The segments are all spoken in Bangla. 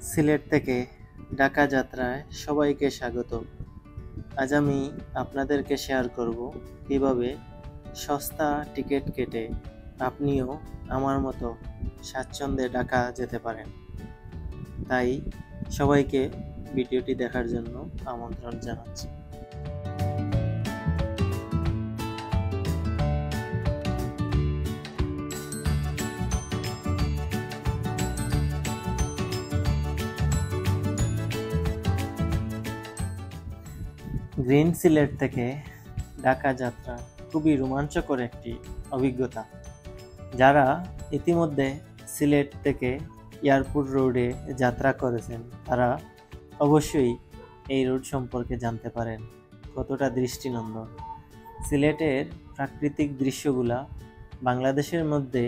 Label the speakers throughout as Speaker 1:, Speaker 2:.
Speaker 1: সিলেট থেকে ঢাকা যাত্রায় সবাইকে স্বাগত। আজ আমি আপনাদেরকে শেয়ার করব কিভাবে সস্তা টিকিট কেটে আপনিও আমার মতো স্বাচ্ছন্দ্যে ঢাকা যেতে পারেন। তাই সবাইকে ভিডিওটি দেখার জন্য আমন্ত্রণ জানাচ্ছি। গ্রিন সিলেট থেকে ঢাকা যাত্রা খুবই রোমাঞ্চকর একটি অভিজ্ঞতা। যারা ইতিমধ্যে সিলেট থেকে এয়ারপোর্ট রোডে যাত্রা করেছেন তারা অবশ্যই এই রোড সম্পর্কে জানতে পারেন কতটা দৃষ্টিনন্দন। সিলেটের প্রাকৃতিক দৃশ্যগুলা বাংলাদেশের মধ্যে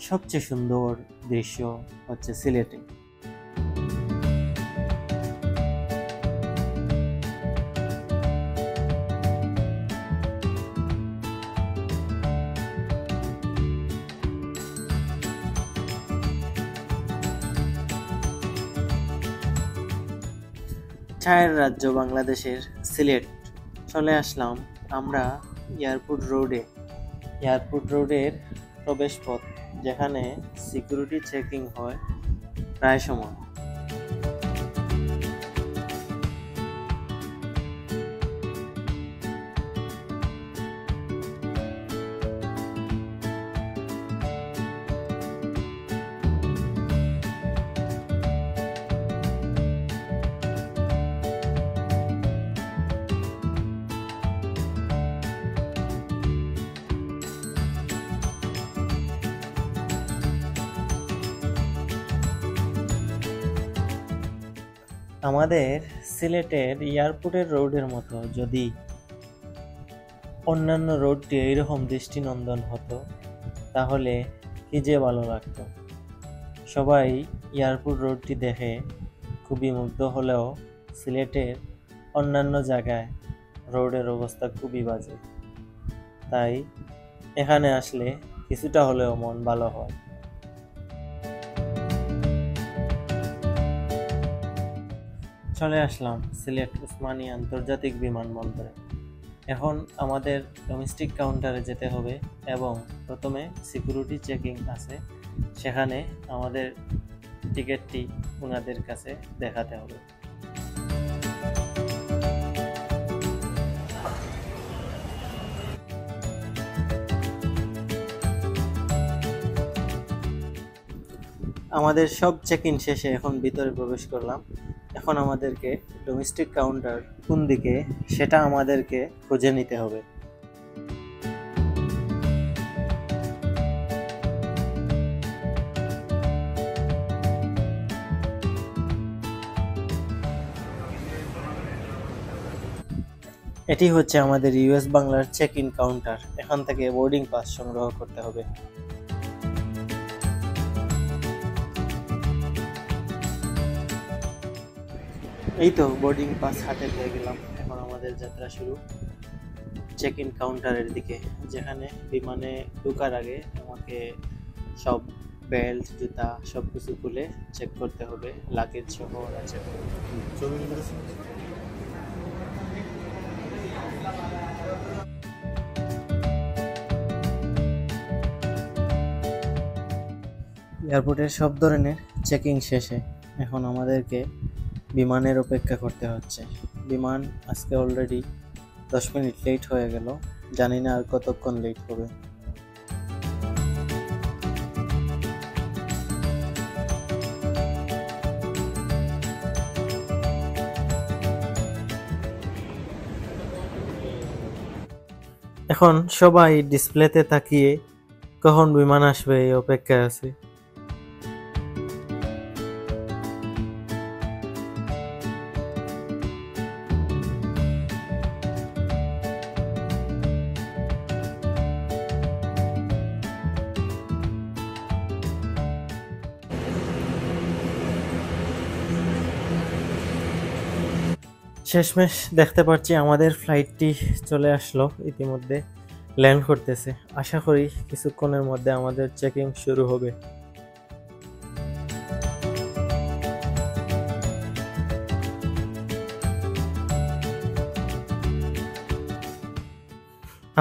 Speaker 1: সবচেয়ে সুন্দর দৃশ্য হচ্ছে সিলেটে। চায়ের রাজ্য বাংলাদেশের সিলেট চলে আসলাম আমরা এয়ারপোর্ট রোডের প্রবেশ পথ, যেখানে সিকিউরিটি চেকিং হয় প্রায় সময়। আমাদের সিলেটের এয়ারপোর্টের রোডের মতো যদি অন্যান্য রোডটি এইরকম দৃষ্টিনন্দন হতো তাহলে কি যে ভালো লাগতো। সবাই এয়ারপোর্ট রোডটি দেখে খুবই মুগ্ধ হলেও সিলেটের অন্যান্য জায়গায় রোডের অবস্থা খুবই বাজে। তাই এখানে আসলে কিছুটা হলেও মন ভালো হয়। চলে আসলাম সিলেট উসমানী আন্তর্জাতিক বিমানবন্দরে। এখন আমাদের ডোমেস্টিক কাউন্টারে যেতে হবে এবং প্রথমে সিকিউরিটি চেকিং আছে, সেখানে আমাদের টিকিটটি ওনাদের কাছে দেখাতে হবে। আমাদের সব চেক ইন শেষে এখন ভিতরে প্রবেশ করলাম। এখন আমাদেরকে ডোমেস্টিক কাউন্টার কোন দিকে সেটা আমাদেরকে খুঁজে নিতে হবে। এটি হচ্ছে আমাদের ইউএস বাংলার চেক ইন কাউন্টার। এখান থেকে বোর্ডিং পাস সংগ্রহ করতে হবে। এই তো বোর্ডিং পাস হাতে পেয়ে গেলাম। এখন আমাদের যাত্রা শুরু চেক ইন কাউন্টারের দিকে, যেখানে বিমানে ঢোকার আগে আমাকে সব বেল্ট, জুতা সবকিছু খুলে চেক করতে হবে, লাগেজ সহ ওরা চেক করবে। এয়ারপোর্টের সব ধরনের চেকিং শেষে এখন আমাদেরকে বিমানের অপেক্ষা করতে হচ্ছে। বিমান আজকে অলরেডি 10 মিনিট লেট হয়ে গেল, জানি না আর কতক্ষণ লেট হবে। এখন সবাই ডিসপ্লেতে তাকিয়ে কখন বিমান আসবে এই অপেক্ষায় আছে। শেষমেশ দেখতে পাচ্ছি আমাদের ফ্লাইটটি চলে আসলো, ইতিমধ্যে ল্যান্ড করতেছে। আশা করি কিছুক্ষণের মধ্যে আমাদের চেকিং শুরু হবে।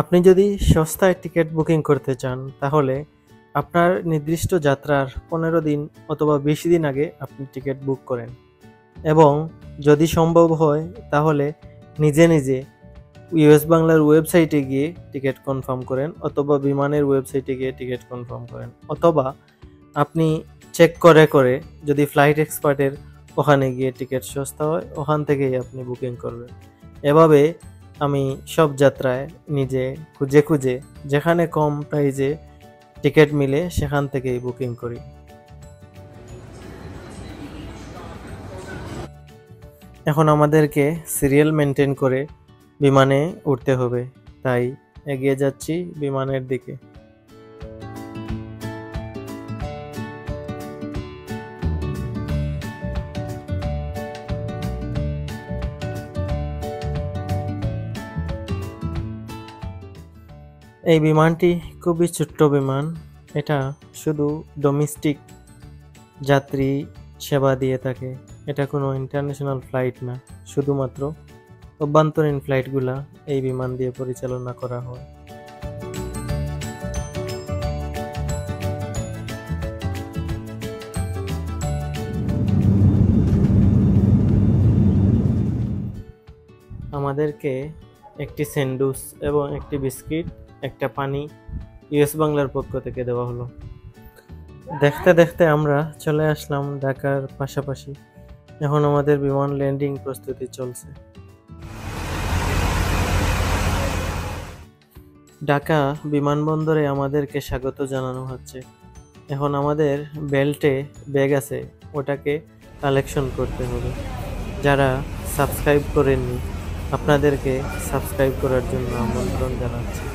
Speaker 1: আপনি যদি সস্তায় টিকিট বুকিং করতে চান তাহলে আপনার নির্দিষ্ট যাত্রার 15 দিন অথবা 20 দিন আগে আপনি টিকিট বুক করেন এবং যদি সম্ভব হয় তাহলে নিজে নিজে ইউএস বাংলার ওয়েবসাইটে গিয়ে টিকিট কনফার্ম করেন অথবা বিমানের ওয়েবসাইটে গিয়ে টিকিট কনফার্ম করেন অথবা আপনি চেক করে যদি ফ্লাইট এক্সপার্টের ওখানে গিয়ে টিকিট সস্তা হয় ওখান থেকেই আপনি বুকিং করবেন। এভাবে আমি সব যাত্রায় নিজে খুঁজে যেখানে কম প্রাইসে টিকিট মিলে সেখান থেকেই বুকিং করি। এখন আমাদেরকে সিরিয়াল মেনটেন করে বিমানে উঠতে হবে, তাই এগিয়ে যাচ্ছি বিমানের দিকে। এই বিমানটি খুবই ছোট্ট বিমান, এটা শুধু ডোমেস্টিক যাত্রী সেবা দিয়ে থাকে, এটা কোনো ইন্টারন্যাশনাল ফ্লাইট না, শুধুমাত্র অভ্যন্তরীণ ফ্লাইটগুলা এই বিমান দিয়ে পরিচালনা করা হয়। আমাদেরকে একটি স্যান্ডউইচ এবং একটি বিস্কিট, একটা পানি ইউএস বাংলার পক্ষ থেকে দেওয়া হলো। দেখতে দেখতে আমরা চলে আসলাম ঢাকার পাশাপাশি। এখন আমাদের বিমান ল্যান্ডিং প্রস্তুতি চলছে। ঢাকা বিমানবন্দরে আমাদেরকে স্বাগত জানানো হচ্ছে। এখন আমাদের বেল্টে ব্যাগ আছে, ওটাকে কালেকশন করতে হবে। যারা সাবস্ক্রাইব করেননি আপনাদেরকে সাবস্ক্রাইব করার জন্য আমন্ত্রণ জানাচ্ছি।